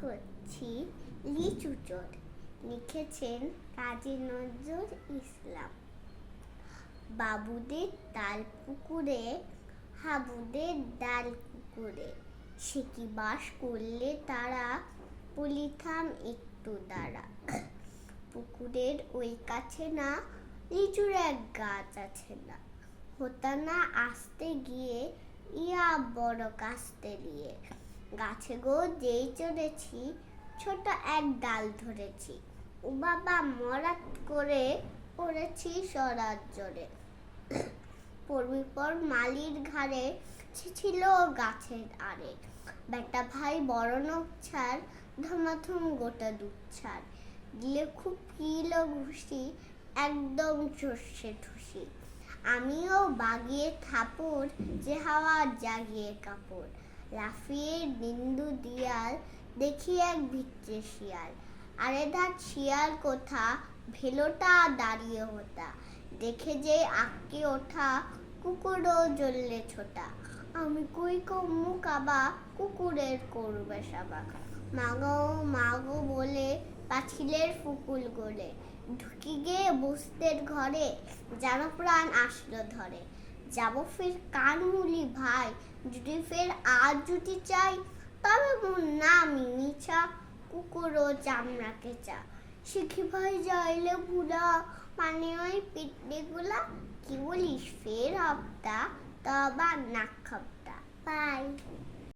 করছি লিচু চোর। লিখেছেন কাজী নজরুল ইসলাম। বাবুদের তাল পুকুরে, হাবুদের ডাল কুকুরে, সে কি বাস করলে তারা, বলি থাম একটু দাঁড়া। পুকুরের ওই কাছে না লিচুর এক গাছ আছে না, হতা না আসতে গিয়ে ইয়া বড় কাস্তে দিয়ে। গাছে গো যেই চড়েছি, ছোট এক ডাল ধরেছি, ও বাবা মরাত করে পড়েছি সরার জোরে। পড়বি পর মালির ঘাড়ে, সে ছিল গাছের আড়ে। বেটা ভাই বড় নখ ছাড়, ধমাধম গোটা দুধ ছাড়, দিলে খুব কিলো ঘুষি, একদম চষে ঠুসি। আমিও বাগিয়ে থাপুর, যে হাওয়া জাগিয়ে কাপড়। লাফিয়ে নিন্দু দিয়াল, দেখি এক ভিচ্ছে শিয়াল। আরে ধাত শিয়াল কোথা, ভেলোটা দাঁড়িয়ে হোতা। দেখে যে আঁকে ওঠা, কুকুরও জ্বললে ছোটা। আমি কই কম্মু কাবা, কুকুরের করবে সাবা। মাগো মাগো বলে পাছিলের ফুকুল গলে, ঢুকি গে বস্তের ঘরে, যেন প্রাণ আসলো ধরে। যাব ফের কান মুলি ভাই, যদি ফের আজ জুটি চাই, তবে মোর নামই মিছা, কুকুরও চামড়া কেচা। শিখি ভাই যাইলে ভুলা, মানে ওই পিটনি গুলা, কি বলিস ফের হপ্তা, তবা নাক খাপ্তা। বাই।